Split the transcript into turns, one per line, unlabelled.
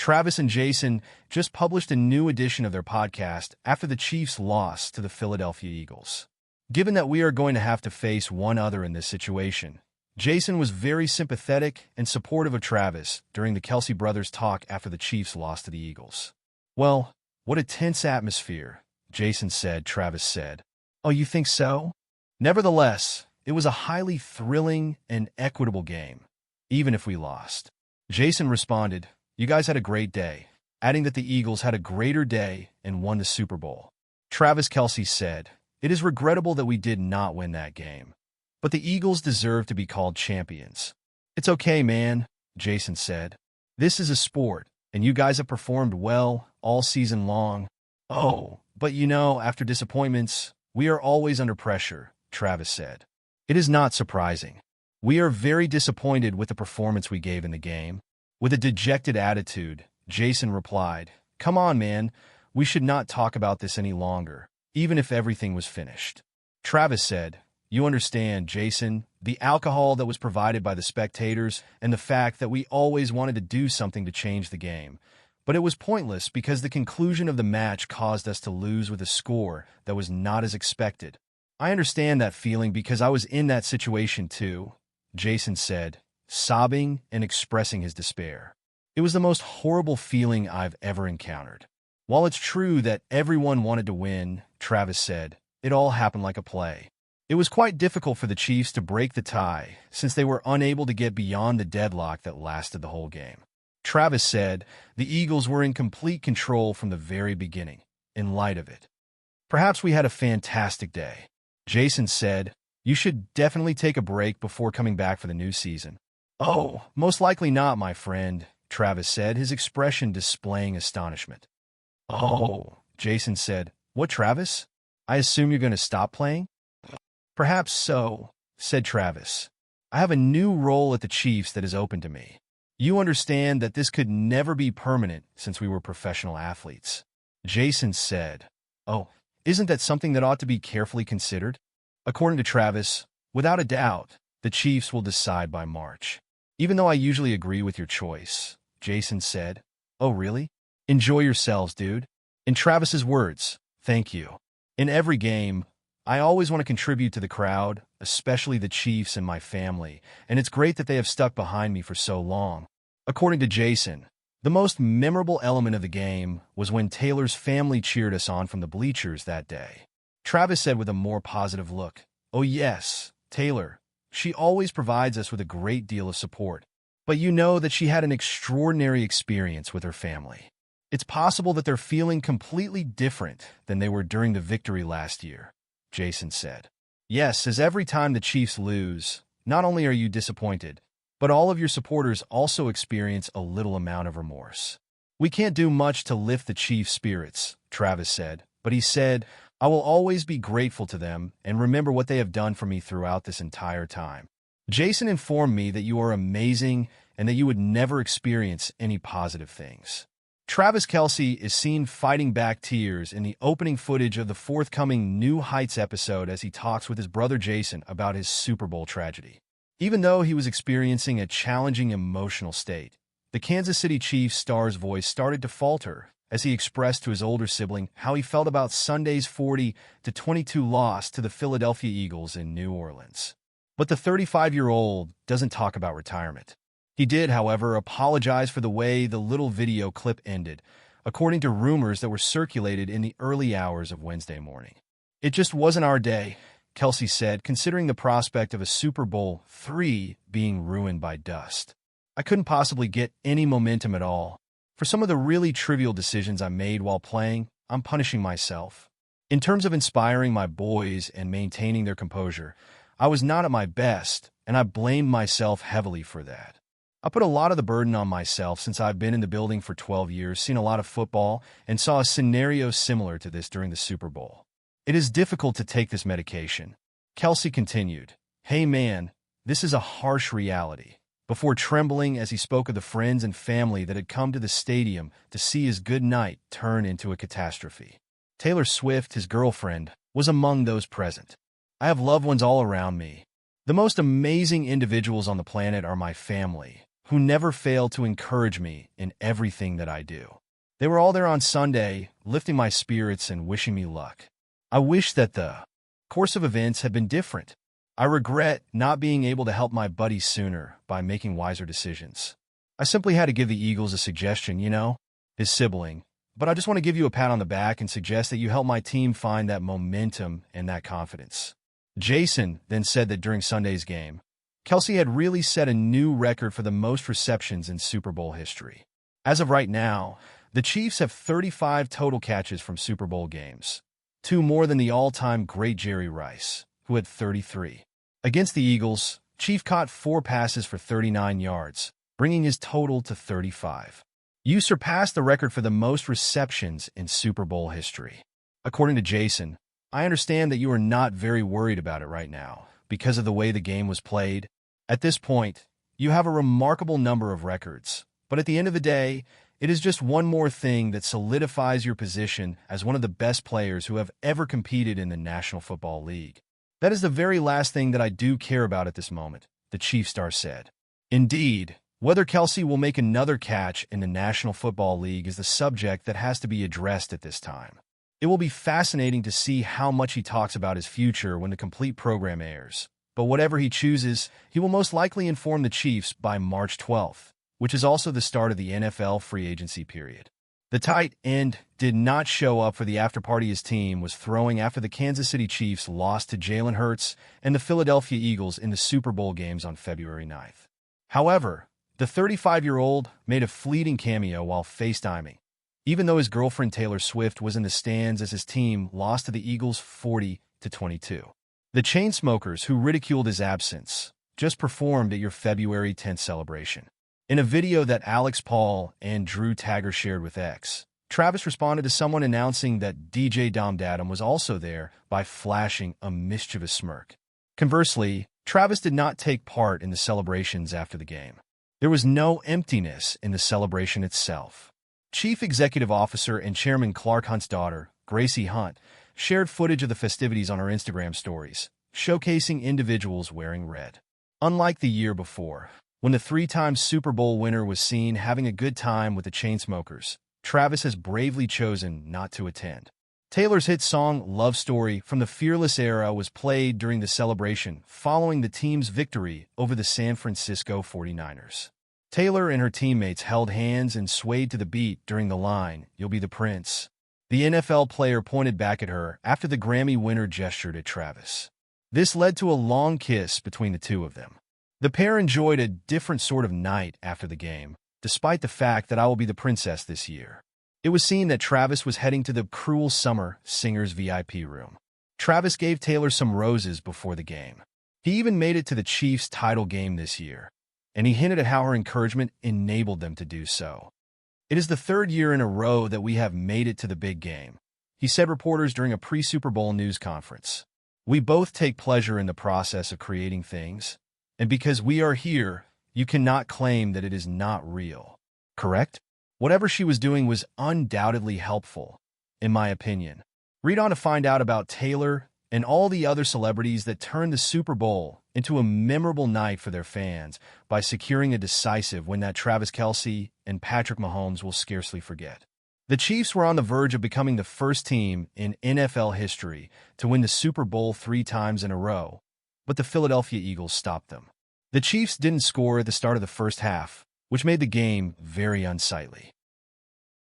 Travis and Jason just published a new edition of their podcast after the Chiefs' loss to the Philadelphia Eagles. Given that we are going to have to face one other in this situation, Jason was very sympathetic and supportive of Travis during the Kelce brothers' talk after the Chiefs lost to the Eagles. "Well, what a tense atmosphere," Jason said. Travis said, "Oh, you think so?" "Nevertheless, it was a highly thrilling and equitable game, even if we lost." Jason responded, "You guys had a great day," adding that the Eagles had a greater day and won the Super Bowl. Travis Kelce said, "It is regrettable that we did not win that game, but the Eagles deserve to be called champions." "It's okay, man," Jason said. "This is a sport, and you guys have performed well all season long." "Oh, but after disappointments, we are always under pressure," Travis said. "It is not surprising. We are very disappointed with the performance we gave in the game." With a dejected attitude, Jason replied, "Come on, man. We should not talk about this any longer, even if everything was finished." Travis said, "You understand, Jason, the alcohol that was provided by the spectators and the fact that we always wanted to do something to change the game. But it was pointless because the conclusion of the match caused us to lose with a score that was not as expected. I understand that feeling because I was in that situation too," Jason said, sobbing and expressing his despair. "It was the most horrible feeling I've ever encountered." "While it's true that everyone wanted to win," Travis said, "it all happened like a play. It was quite difficult for the Chiefs to break the tie since they were unable to get beyond the deadlock that lasted the whole game." Travis said, "The Eagles were in complete control from the very beginning. In light of it, perhaps we had a fantastic day." Jason said, "You should definitely take a break before coming back for the new season." "Oh, most likely not, my friend," Travis said, his expression displaying astonishment. "Oh," Jason said. "What, Travis? I assume you're going to stop playing?" "Perhaps so," said Travis. "I have a new role at the Chiefs that is open to me. You understand that this could never be permanent since we were professional athletes." Jason said, "Oh, isn't that something that ought to be carefully considered?" According to Travis, without a doubt, the Chiefs will decide by March. "Even though I usually agree with your choice," Jason said. "Oh, really? Enjoy yourselves, dude." In Travis's words, "Thank you. In every game, I always want to contribute to the crowd, especially the Chiefs and my family, and it's great that they have stuck behind me for so long." According to Jason, the most memorable element of the game was when Taylor's family cheered us on from the bleachers that day. Travis said with a more positive look, "Oh yes, Taylor. She always provides us with a great deal of support. But you know that she had an extraordinary experience with her family. It's possible that they're feeling completely different than they were during the victory last year," Jason said. "Yes, as every time the Chiefs lose, not only are you disappointed, but all of your supporters also experience a little amount of remorse. We can't do much to lift the Chiefs' spirits," Travis said, but he said, "I will always be grateful to them and remember what they have done for me throughout this entire time." Jason informed me that you are amazing and that you would never experience any positive things. Travis Kelce is seen fighting back tears in the opening footage of the forthcoming New Heights episode as he talks with his brother Jason about his Super Bowl tragedy. Even though he was experiencing a challenging emotional state, the Kansas City Chiefs star's voice started to falter as he expressed to his older sibling how he felt about Sunday's 40-22 loss to the Philadelphia Eagles in New Orleans. But the 35-year-old doesn't talk about retirement. He did, however, apologize for the way the little video clip ended, according to rumors that were circulated in the early hours of Wednesday morning. "It just wasn't our day," Kelce said, considering the prospect of a Super Bowl III being ruined by dust. "I couldn't possibly get any momentum at all. For some of the really trivial decisions I made while playing, I'm punishing myself. In terms of inspiring my boys and maintaining their composure, I was not at my best, and I blamed myself heavily for that. I put a lot of the burden on myself since I've been in the building for 12 years, seen a lot of football, and saw a scenario similar to this during the Super Bowl. It is difficult to take this medication." Kelce continued, "Hey man, this is a harsh reality," before trembling as he spoke of the friends and family that had come to the stadium to see his good night turn into a catastrophe. Taylor Swift, his girlfriend, was among those present. "I have loved ones all around me. The most amazing individuals on the planet are my family, who never failed to encourage me in everything that I do. They were all there on Sunday, lifting my spirits and wishing me luck. I wish that the course of events had been different. I regret not being able to help my buddies sooner by making wiser decisions. I simply had to give the Eagles a suggestion, his sibling. But I just want to give you a pat on the back and suggest that you help my team find that momentum and that confidence. Jason then said that during Sunday's game, Kelce had really set a new record for the most receptions in Super Bowl history. As of right now, the Chiefs have 35 total catches from Super Bowl games, 2 more than the all-time great Jerry Rice, who had 33. Against the Eagles, Chief caught 4 passes for 39 yards, bringing his total to 35. You surpassed the record for the most receptions in Super Bowl history. According to Jason, I understand that you are not very worried about it right now because of the way the game was played. At this point, you have a remarkable number of records, but at the end of the day, it is just one more thing that solidifies your position as one of the best players who have ever competed in the National Football League. That is the very last thing that I do care about at this moment, the Chief star said. Indeed, whether Kelce will make another catch in the National Football League is the subject that has to be addressed at this time. It will be fascinating to see how much he talks about his future when the complete program airs. But whatever he chooses, he will most likely inform the Chiefs by March 12th, which is also the start of the NFL free agency period. The tight end did not show up for the after-party his team was throwing after the Kansas City Chiefs lost to Jalen Hurts and the Philadelphia Eagles in the Super Bowl games on February 9th. However, the 35-year-old made a fleeting cameo while FaceTiming, even though his girlfriend Taylor Swift was in the stands as his team lost to the Eagles 40-22. The Chainsmokers, who ridiculed his absence, just performed at your February 10th celebration. In a video that Alex Paul and Drew Taggart shared with X, Travis responded to someone announcing that DJ Dom Datum was also there by flashing a mischievous smirk. Conversely, Travis did not take part in the celebrations after the game. There was no emptiness in the celebration itself. Chief Executive Officer and Chairman Clark Hunt's daughter, Gracie Hunt, shared footage of the festivities on her Instagram stories, showcasing individuals wearing red. Unlike the year before, when the 3-time Super Bowl winner was seen having a good time with the Chainsmokers, Travis has bravely chosen not to attend. Taylor's hit song Love Story from the Fearless era was played during the celebration following the team's victory over the San Francisco 49ers. Taylor and her teammates held hands and swayed to the beat during the line, "You'll be the prince." The NFL player pointed back at her after the Grammy winner gestured at Travis. This led to a long kiss between the two of them. The pair enjoyed a different sort of night after the game, despite the fact that I will be the princess this year. It was seen that Travis was heading to the Cruel Summer Singers VIP room. Travis gave Taylor some roses before the game. He even made it to the Chiefs' title game this year, and he hinted at how her encouragement enabled them to do so. "It is the 3rd year in a row that we have made it to the big game," he said to reporters during a pre-Super Bowl news conference. "We both take pleasure in the process of creating things, and because we are here, you cannot claim that it is not real. Correct?" Whatever she was doing was undoubtedly helpful, in my opinion. Read on to find out about Taylor and all the other celebrities that turned the Super Bowl into a memorable night for their fans by securing a decisive win that Travis Kelce and Patrick Mahomes will scarcely forget. The Chiefs were on the verge of becoming the first team in NFL history to win the Super Bowl 3 times in a row, but the Philadelphia Eagles stopped them. The Chiefs didn't score at the start of the first half, which made the game very unsightly.